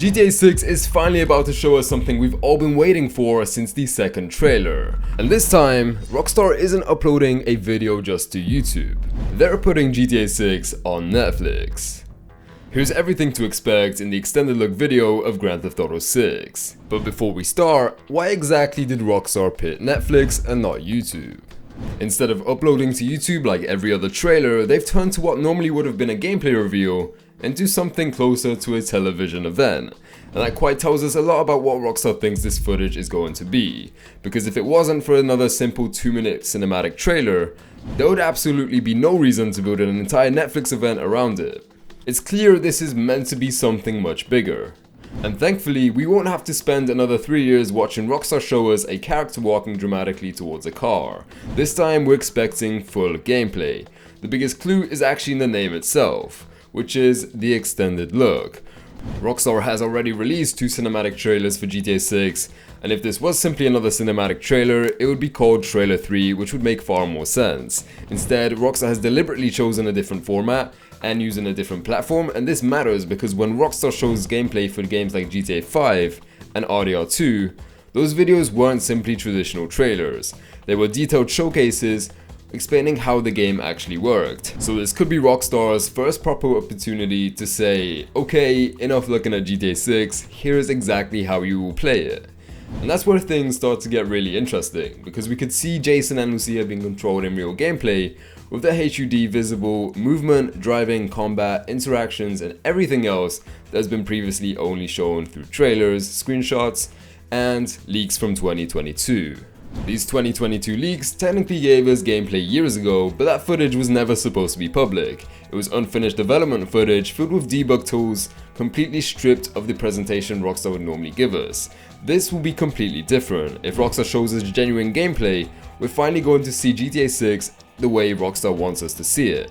GTA 6 is finally about to show us something we've all been waiting for since the second trailer. And this time, Rockstar isn't uploading a video just to YouTube. They're putting GTA 6 on Netflix. Here's everything to expect in the extended look video of Grand Theft Auto 6. But before we start, why exactly did Rockstar pick Netflix and not YouTube? Instead of uploading to YouTube like every other trailer, they've turned to what normally would have been a gameplay reveal and do something closer to a television event. And that quite tells us a lot about what Rockstar thinks this footage is going to be. Because if it wasn't for another simple 2-minute cinematic trailer, there would absolutely be no reason to build an entire Netflix event around it. It's clear this is meant to be something much bigger. And thankfully, we won't have to spend another 3 years watching Rockstar show us a character walking dramatically towards a car. This time we're expecting full gameplay. The biggest clue is actually in the name itself, which is the extended look. Rockstar has already released 2 cinematic trailers for GTA 6, and if this was simply another cinematic trailer, it would be called Trailer 3, which would make far more sense. Instead, Rockstar has deliberately chosen a different format and using a different platform, and this matters because when Rockstar shows gameplay for games like GTA 5 and RDR 2, those videos weren't simply traditional trailers. They were detailed showcases explaining how the game actually worked. So this could be Rockstar's first proper opportunity to say, okay, enough looking at GTA 6, here's exactly how you will play it. And that's where things start to get really interesting, because we could see Jason and Lucia being controlled in real gameplay, with the HUD visible, movement, driving, combat, interactions, and everything else that has been previously only shown through trailers, screenshots, and leaks from 2022. These 2022 leaks technically gave us gameplay years ago, but that footage was never supposed to be public. It was unfinished development footage filled with debug tools, completely stripped of the presentation Rockstar would normally give us. This will be completely different. If Rockstar shows us genuine gameplay, we're finally going to see GTA 6 the way Rockstar wants us to see it.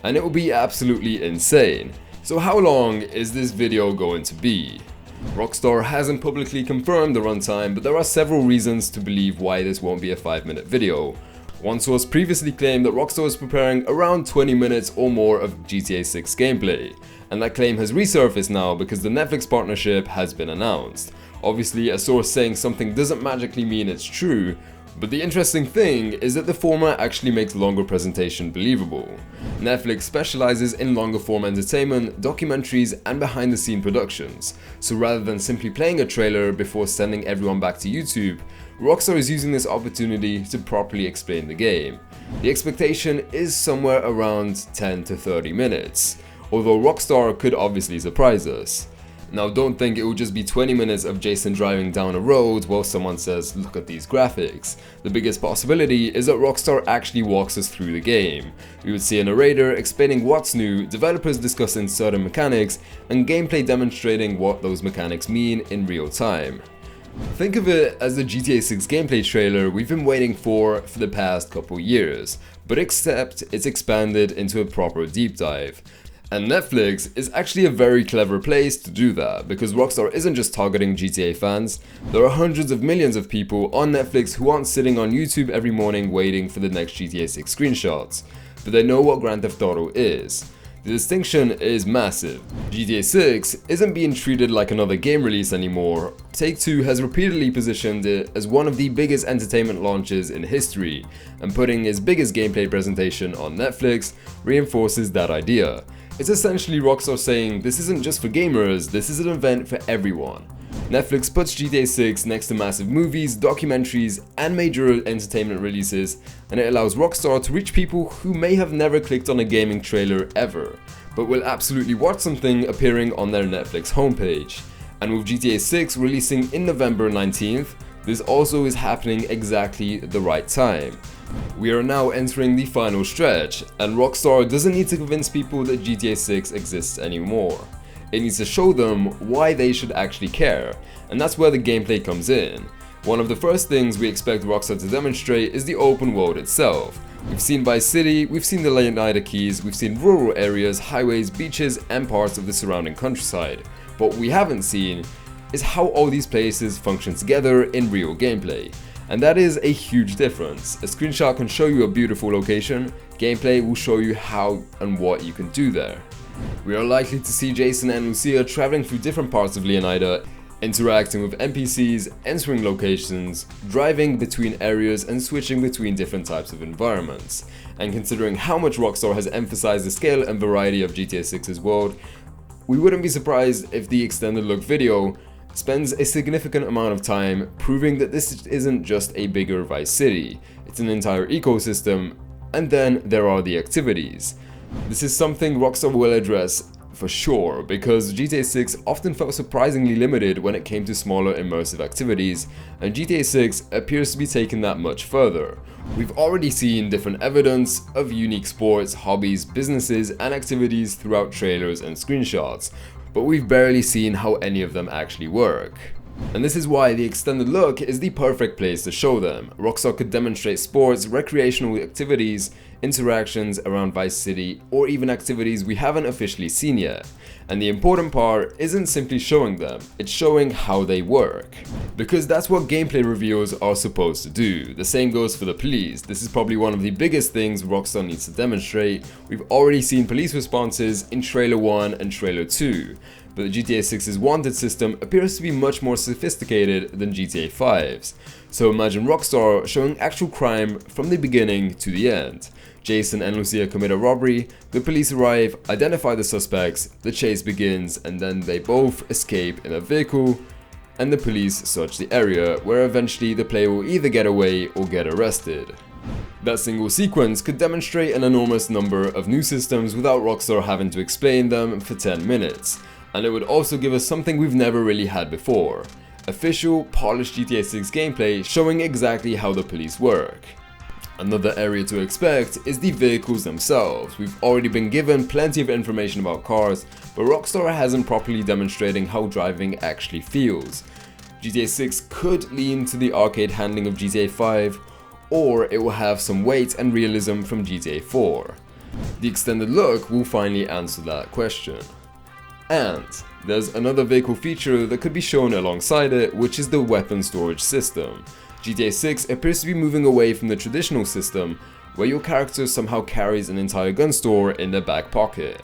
And it will be absolutely insane. So how long is this video going to be? Rockstar hasn't publicly confirmed the runtime, but there are several reasons to believe why this won't be a 5-minute video. One source previously claimed that Rockstar is preparing around 20 minutes or more of GTA 6 gameplay, and that claim has resurfaced now because the Netflix partnership has been announced. Obviously, a source saying something doesn't magically mean it's true, but the interesting thing is that the format actually makes longer presentation believable. Netflix specializes in longer form entertainment, documentaries, and behind the scene productions. So rather than simply playing a trailer before sending everyone back to YouTube, Rockstar is using this opportunity to properly explain the game. The expectation is somewhere around 10 to 30 minutes, although Rockstar could obviously surprise us. Now don't think it will just be 20 minutes of Jason driving down a road while someone says, look at these graphics. The biggest possibility is that Rockstar actually walks us through the game. We would see a narrator explaining what's new, developers discussing certain mechanics, and gameplay demonstrating what those mechanics mean in real time. Think of it as the GTA 6 gameplay trailer we've been waiting for the past couple years, but except it's expanded into a proper deep dive. And Netflix is actually a very clever place to do that, because Rockstar isn't just targeting GTA fans. There are hundreds of millions of people on Netflix who aren't sitting on YouTube every morning waiting for the next GTA 6 screenshots, but they know what Grand Theft Auto is. The distinction is massive. GTA 6 isn't being treated like another game release anymore. Take-Two has repeatedly positioned it as one of the biggest entertainment launches in history, and putting its biggest gameplay presentation on Netflix reinforces that idea. It's essentially Rockstar saying this isn't just for gamers, this is an event for everyone. Netflix puts GTA 6 next to massive movies, documentaries, and major entertainment releases, and it allows Rockstar to reach people who may have never clicked on a gaming trailer ever, but will absolutely watch something appearing on their Netflix homepage. And with GTA 6 releasing in November 19th, this also is happening exactly at the right time. We are now entering the final stretch, and Rockstar doesn't need to convince people that GTA 6 exists anymore. It needs to show them why they should actually care, and that's where the gameplay comes in. One of the first things we expect Rockstar to demonstrate is the open world itself. We've seen Vice City, we've seen the Leonida Keys, we've seen rural areas, highways, beaches, and parts of the surrounding countryside. But what we haven't seen is how all these places function together in real gameplay. And that is a huge difference. A screenshot can show you a beautiful location, gameplay will show you how and what you can do there. We are likely to see Jason and Lucia traveling through different parts of Leonida, interacting with NPCs, entering locations, driving between areas and switching between different types of environments. And considering how much Rockstar has emphasized the scale and variety of GTA 6's world, we wouldn't be surprised if the extended look video spends a significant amount of time proving that this isn't just a bigger Vice City, it's an entire ecosystem, and then there are the activities. This is something Rockstar will address for sure, because GTA 6 often felt surprisingly limited when it came to smaller immersive activities, and GTA 6 appears to be taking that much further. We've already seen different evidence of unique sports, hobbies, businesses, and activities throughout trailers and screenshots, but we've barely seen how any of them actually work. And this is why the extended look is the perfect place to show them. Rockstar could demonstrate sports, recreational activities, interactions around Vice City, or even activities we haven't officially seen yet. And the important part isn't simply showing them, it's showing how they work. Because that's what gameplay reveals are supposed to do. The same goes for the police. This is probably one of the biggest things Rockstar needs to demonstrate. We've already seen police responses in Trailer 1 and Trailer 2. But the GTA 6's wanted system appears to be much more sophisticated than GTA 5's. So imagine Rockstar showing actual crime from the beginning to the end. Jason and Lucia commit a robbery, the police arrive, identify the suspects, the chase begins, and then they both escape in a vehicle, and the police search the area, where eventually the player will either get away or get arrested. That single sequence could demonstrate an enormous number of new systems without Rockstar having to explain them for 10 minutes. And it would also give us something we've never really had before. Official, polished GTA 6 gameplay showing exactly how the police work. Another area to expect is the vehicles themselves. We've already been given plenty of information about cars, but Rockstar hasn't properly demonstrating how driving actually feels. GTA 6 could lean to the arcade handling of GTA 5, or it will have some weight and realism from GTA 4. The extended look will finally answer that question. And there's another vehicle feature that could be shown alongside it, which is the weapon storage system. GTA 6 appears to be moving away from the traditional system, where your character somehow carries an entire gun store in their back pocket.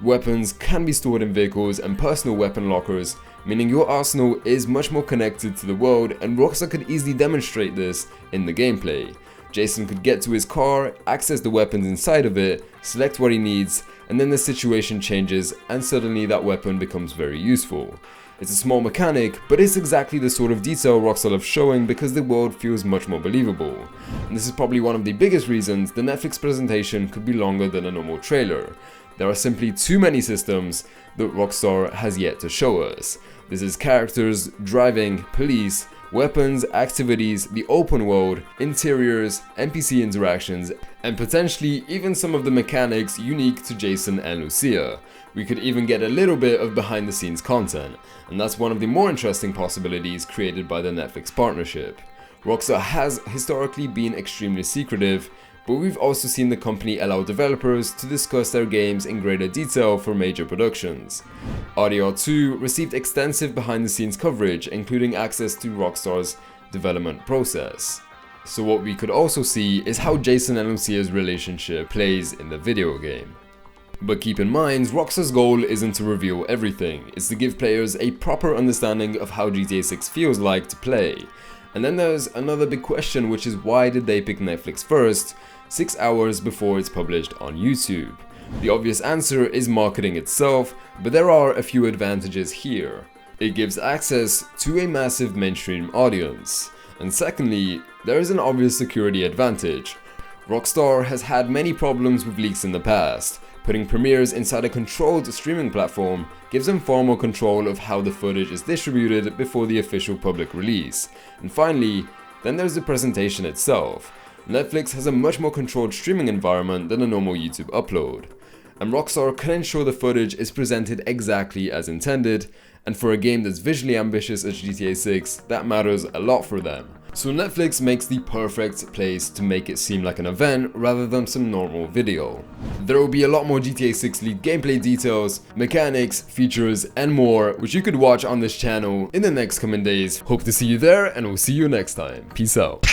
Weapons can be stored in vehicles and personal weapon lockers, meaning your arsenal is much more connected to the world, and Rockstar could easily demonstrate this in the gameplay. Jason could get to his car, access the weapons inside of it, select what he needs, and then the situation changes and suddenly that weapon becomes very useful. It's a small mechanic, but it's exactly the sort of detail Rockstar loves showing because the world feels much more believable. And this is probably one of the biggest reasons the Netflix presentation could be longer than a normal trailer. There are simply too many systems that Rockstar has yet to show us. This is characters, driving, police, weapons, activities, the open world, interiors, NPC interactions, and potentially even some of the mechanics unique to Jason and Lucia. We could even get a little bit of behind the scenes content, and that's one of the more interesting possibilities created by the Netflix partnership. Rockstar has historically been extremely secretive, but we've also seen the company allow developers to discuss their games in greater detail for major productions. RDR 2 received extensive behind-the-scenes coverage, including access to Rockstar's development process. So what we could also see is how Jason and Lucia's relationship plays in the video game. But keep in mind, Rockstar's goal isn't to reveal everything, it's to give players a proper understanding of how GTA 6 feels like to play. And then there's another big question, which is why did they pick Netflix first, 6 hours before it's published on YouTube? The obvious answer is marketing itself, but there are a few advantages here. It gives access to a massive mainstream audience. And secondly, there is an obvious security advantage. Rockstar has had many problems with leaks in the past. Putting premieres inside a controlled streaming platform gives them far more control of how the footage is distributed before the official public release. And finally, then there's the presentation itself. Netflix has a much more controlled streaming environment than a normal YouTube upload. And Rockstar can ensure the footage is presented exactly as intended, and for a game that's visually ambitious as GTA 6, that matters a lot for them. So Netflix makes the perfect place to make it seem like an event rather than some normal video. There will be a lot more GTA 6 leaked gameplay details, mechanics, features, and more, which you could watch on this channel in the next coming days. Hope to see you there, and we'll see you next time. Peace out.